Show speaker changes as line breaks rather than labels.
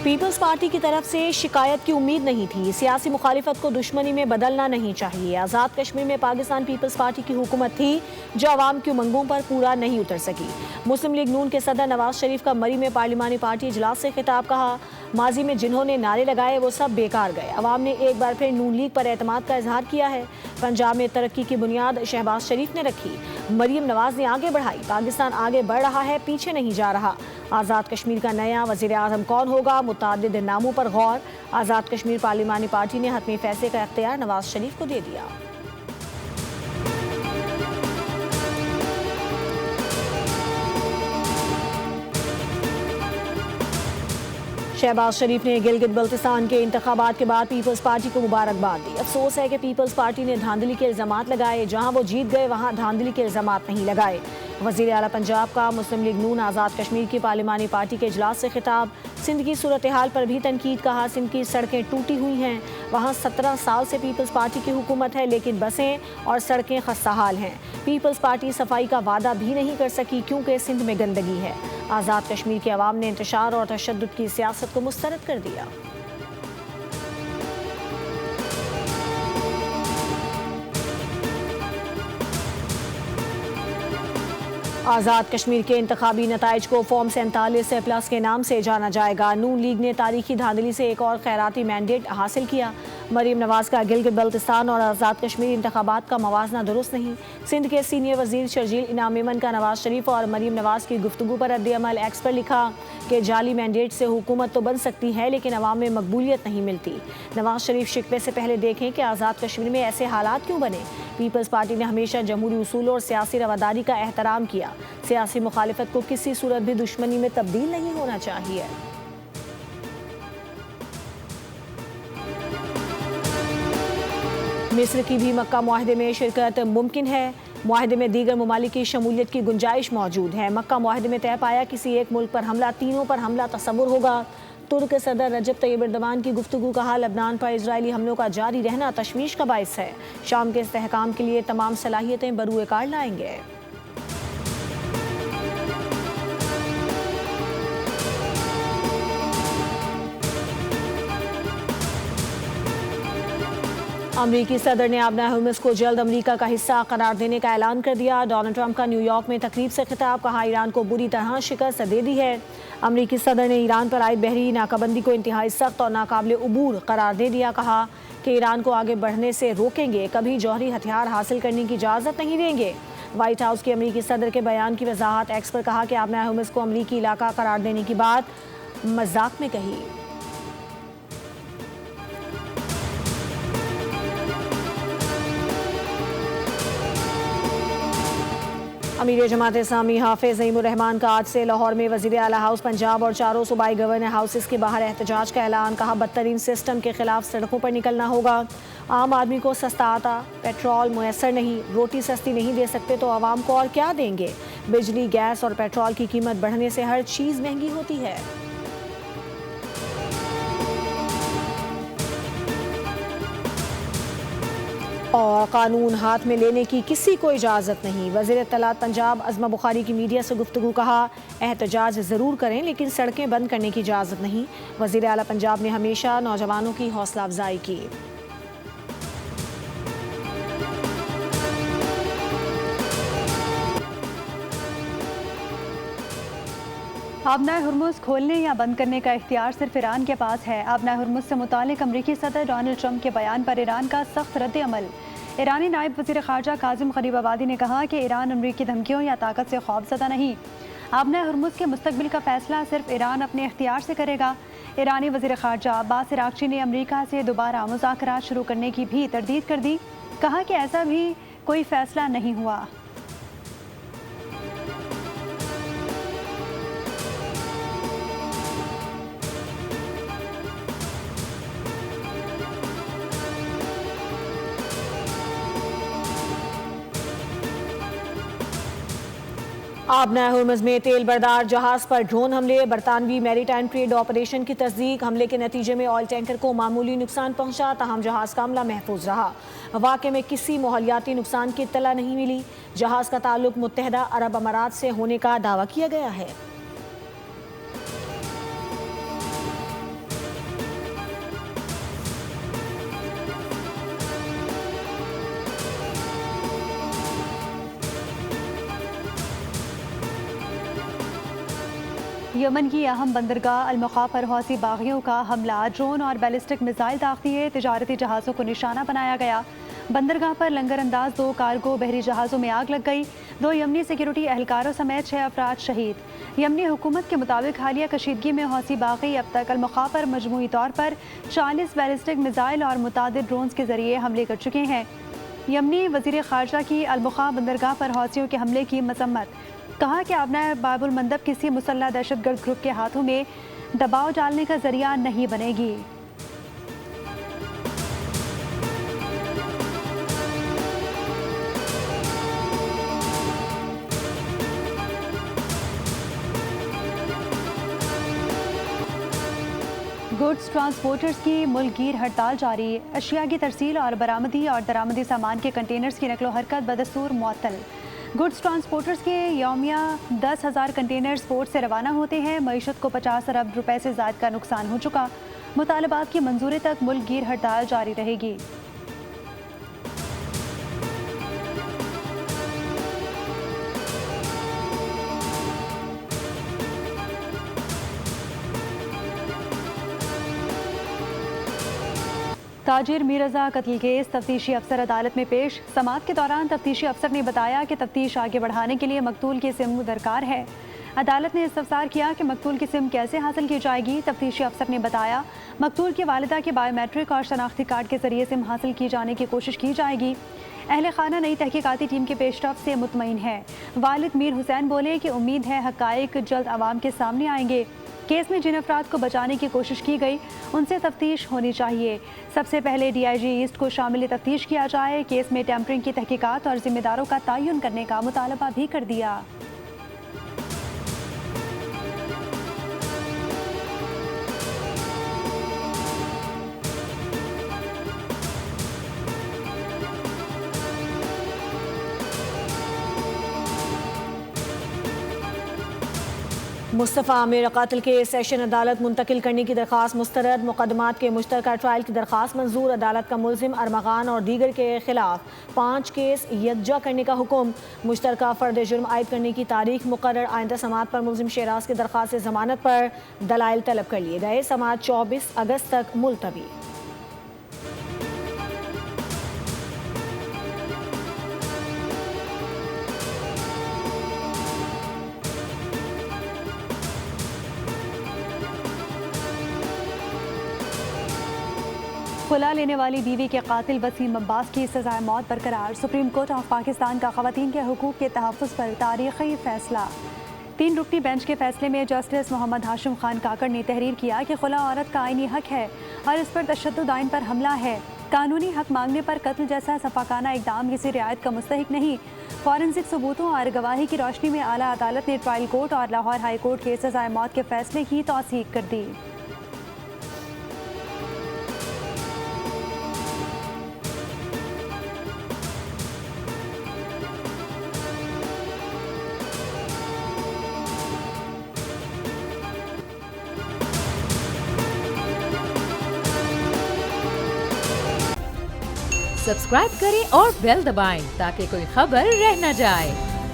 Peoples party की तरफ से शिकायत की उम्मीद नहीं थी। सियासी मुखालिफत को दुश्मनी में बदलना नहीं चाहिए। आज़ाद कश्मीर में पाकिस्तान पीपल्स पार्टी की हुकूमत थी जो अवाम की उमंगों पर पूरा नहीं उतर सकी। मुस्लिम लीग नून के सदर नवाज शरीफ का मरी में पार्लिमानी पार्टी इजलास से खिताब। कहा, माजी में जिन्होंने नारे लगाए वो सब बेकार गए। अवाम ने एक बार फिर नून लीग पर एतमाद का इजहार किया है। पंजाब में तरक्की की बुनियाद शहबाज शरीफ ने रखी, मरीम नवाज ने आगे बढ़ाई। पाकिस्तान आगे बढ़ रहा है, पीछे नहीं जा रहा। आज़ाद कश्मीर का नया वज़ीर आज़म कौन होगा, मुतादिद नामों पर गौर। आज़ाद कश्मीर पार्लिमानी पार्टी ने हतमी फैसले का इख्तियार नवाज शरीफ को दे दिया। शहबाज शरीफ ने गिलगित बल्तिस्तान के इंतखाबात के बाद पीपल्स पार्टी को मुबारकबाद दी। अफसोस है कि पीपल्स पार्टी ने धांधली के इल्जामात लगाए। जहां वो जीत गए वहां धांधली के इल्जामात नहीं लगाए। वज़ीर आला पंजाब का मुस्लिम लीग नून आज़ाद कश्मीर की पार्लिमानी पार्टी के इजलास से खिताब। सिंध की सूरत हाल पर भी तनकीद। कहा, सिंध की सड़कें टूटी हुई हैं। वहाँ 17 साल से पीपल्स पार्टी की हुकूमत है, लेकिन बसें और सड़कें खस्ताहाल हैं। पीपल्स पार्टी सफाई का वादा भी नहीं कर सकी क्योंकि सिंध में गंदगी है। आज़ाद कश्मीर के अवाम ने इंतशार और तशद्दुद की सियासत को मुस्तरद कर दिया। आज़ाद कश्मीर के इंतखाबी नताइज को फॉर्म 47+ के नाम से जाना जाएगा। नून लीग ने तारीखी धांधली से एक और खैराती मैंडेट हासिल किया। मरीम नवाज का गिलगित बल्तिस्तान और आज़ाद कश्मीर इंतखाबात का मवाजना दुरुस्त नहीं। सिंध के सीनियर वजीर शर्जील इनाम मेमन का नवाज शरीफ और मरीम नवाज की गुफ्तगू पर रद्द-ए-अमल। एक्स पर लिखा कि जाली मैंडेट से हुकूमत तो बन सकती है, लेकिन अवाम में मकबूलियत नहीं मिलती। नवाज शरीफ शिकवे से पहले देखें कि आज़ाद कश्मीर में ऐसे हालात क्यों बने। पीपल्स पार्टी ने हमेशा जमहूरी उसूलों और सियासी रवादारी का एहतराम किया। सियासी मुखालिफत को किसी सूरत भी दुश्मनी में तब्दील नहीं होना चाहिए। मिस्र की भी मक्का मुआहदे में शिरकत मुमकिन है। मुआहदे में दीगर ममालिक की शमूलियत की गुंजाइश मौजूद है। मक्का मुआहदे में तय पाया किसी एक मुल्क पर हमला, तीनों पर हमला तसव्वुर होगा। तुर्क सदर रजब तैयब एर्दोगान की गुफ्तगू। कहा, लबनान पर इजरायली हमलों का जारी रहना तशवीश का बाइस है। शाम के इस्तेहकाम के लिए तमाम सलाहियतें बरूए कार लाएंगे। अमरीकी सदर ने अपना हुर्मुज़ को जल्द अमरीका का हिस्सा करार देने का ऐलान कर दिया। डोनाल्ड ट्रंप का न्यूयॉर्क में तकरीब से खिताब। कहा, ईरान को बुरी तरह शिकस्त दे दी है। अमरीकी सदर ने ईरान पर आयद बहरी नाकाबंदी को इंतहाई सख्त और नाकाबिले उबूर करार दे दिया। कहा कि ईरान को आगे बढ़ने से रोकेंगे, कभी जौहरी हथियार हासिल करने की इजाज़त नहीं देंगे। व्हाइट हाउस के अमरीकी सदर के बयान की वजाहत। एक्स पर कहा कि अपना हुर्मुज़ को अमरीकी इलाका करार देने की बात मजाक में कही। अमीर जमात इस्लामी हाफिज नईमुर रहमान का आज से लाहौर में वज़ीर आला हाउस पंजाब और चारों सूबाई गवर्नर हाउसेस के बाहर एहतजाज का ऐलान। कहा, बदतरीन सिस्टम के खिलाफ सड़कों पर निकलना होगा। आम आदमी को सस्ता आता पेट्रोल मुयसर नहीं, रोटी सस्ती नहीं दे सकते तो आवाम को और क्या देंगे। बिजली, गैस और पेट्रोल की कीमत बढ़ने से हर चीज़ महंगी होती है। और कानून हाथ में लेने की किसी को इजाज़त नहीं। वज़ीर इत्तलात पंजाब अज़मा बुखारी की मीडिया से गुफ्तगू। कहा, एहतजाज ज़रूर करें लेकिन सड़कें बंद करने की इजाज़त नहीं। वज़ीर आला पंजाब ने हमेशा नौजवानों की हौसला अफजाई की।
आबनाए हुर्मुज़ खोलने या बंद करने का इख्तियार सिर्फ ईरान के पास है। आबनाए हुर्मुज़ से मुतालिक अमरीकी सदर डोनाल्ड ट्रंप के बयान पर ईरान का सख्त रद्द-ए-अमल। ईरानी नायब वज़ीर ख़ारजा काज़िम ग़रीबाबादी ने कहा कि ईरान अमरीकी धमकियों या ताकत से खौफज़दा नहीं। आबनाए हुर्मुज़ के मुस्तक़बिल का फ़ैसला सिर्फ ईरान अपने इख्तियार से करेगा। ईरानी वज़ीर ख़ारजा अब्बास अराग़ची ने अमरीका से दोबारा मुज़ाकरात शुरू करने की भी तरदीद कर दी। कहा कि ऐसा भी कोई फ़ैसला नहीं हुआ।
आबनाए हुर्मुज़ में तेल बरदार जहाज़ पर ड्रोन हमले। बरतानवी मैरीटाइम ट्रेड ऑपरेशन की तस्दीक। हमले के नतीजे में ऑयल टैंकर को मामूली नुकसान पहुंचा, तहम जहाज़ का अमला महफूज रहा। वाक़े में किसी माहौलियाती नुकसान की इत्तला नहीं मिली। जहाज़ का ताल्लुक मुत्तहदा अरब अमारात से होने का दावा किया गया है।
यमन की अहम बंदरगाह अल-मुखा पर हौसी बागियों का हमला, ड्रोन और बैलिस्टिक मिसाइल ताकतिए तजारती जहाज़ों को निशाना बनाया गया। बंदरगाह पर लंगर अंदाज 2 कार्गो बहरी जहाज़ों में आग लग गई। 2 यमनी सिक्योरिटी एहलकारों समेत 6 अफराद शहीद। यमनी हुकूमत के मुताबिक हालिया कशीदगी में हौसी बागी अब तक अल-मुखा पर मजमूई तौर पर 40 बैलिस्टिक मिसाइल और मुतादिद ड्रोन्स के जरिए हमले कर चुके हैं। यमनी वजीर खारजा की अल-मुखा बंदरगाह पर हौसियों के हमले की मजम्मत, कहा कि आबना बाबुल मंदब किसी मुसल्लह दहशतगर्द ग्रुप के हाथों में दबाव डालने का जरिया नहीं बनेगी। गुड्स ट्रांसपोर्टर्स की मुल्कगीर हड़ताल जारी, अशिया की तरसील और बरामदी और दरामदी सामान के कंटेनर्स की नकलो हरकत बदस्तूर मुअत्तल। गुड्स ट्रांसपोर्टर्स के यौमिया 10,000 कंटेनर्स पोर्ट से रवाना होते हैं। मईशत को 50 अरब रुपए से ज़ायद का नुकसान हो चुका। मुतालबात की मंजूरी तक मुल्कगीर हड़ताल जारी रहेगी। ताजिर मीर रजा कत्ल केस, तफ्तीशी अफसर अदालत में पेश। समाअत के दौरान तफ्तीशी अफसर ने बताया कि तफ्तीश आगे बढ़ाने के लिए मकतूल की सिम दरकार है। अदालत ने इस्तफसार किया कि मकतूल की सिम कैसे हासिल की जाएगी। तफ्तीशी अफसर ने बताया मकतूल की वालिदा के बायोमेट्रिक और शनाख्ती कार्ड के जरिए सिम हासिल की जाने की कोशिश की जाएगी। अहले खाना नई तहकीकाती टीम के पेशरफ से मुतमईन है। वालिद मीर हुसैन बोले कि उम्मीद है हकाइक जल्द आवाम के सामने आएंगे। केस में जिन अफराद को बचाने की कोशिश की गई उनसे तफ्तीश होनी चाहिए। सबसे पहले DIG ईस्ट को शामिल तफ्तीश किया जाए। केस में टैंपरिंग की तहकीकात और जिम्मेदारों का तयन करने का मुतालबा भी कर दिया।
मुस्तफ़ा आमिर कत्ल के सेशन अदालत मुंतकिल करने की दरख्वास्त मुस्तरद। मुकदमात के मुश्तरका ट्रायल की दरख्वास्त मंजूर। अदालत का मुलजिम अरमगान और दीगर के खिलाफ 5 केस यकजा करने का हुक्म। मुश्तरका फ़र्द जुर्म आयद करने की तारीख मुकर्रर। आइंदा समाअत पर मुलजिम शेराज की दरख्वास्त जमानत पर दलाइल तलब कर लिए गए। समाअत 24 अगस्त तक मुलतवी।
खुला लेने वाली बीवी के कातिल वसीम अब्बास की सजाए मौत बरकरार। सुप्रीम कोर्ट ऑफ पाकिस्तान का खवातीन के हुकूक के तहफ़्फ़ुज़ पर तारीख़ी फैसला। 3 रुकनी बेंच के फैसले में जस्टिस मोहम्मद हाशिम खान काकड़ ने तहरीर किया कि खुला औरत का आईनी हक है और इस पर तशद्दुद आइन पर हमला है। कानूनी हक मांगने पर कत्ल जैसा सफाकाना इकदाम किसी रियायत का मुस्तहिक नहीं। फॉरेंसिक सबूतों और गवाही की रोशनी में आला अदालत ने ट्रायल कोर्ट और लाहौर हाई कोर्ट के सजाए मौत के फैसले की तौसीक कर दी।
सब्सक्राइब करें और बेल दबाएं ताकि कोई खबर रह न जाए।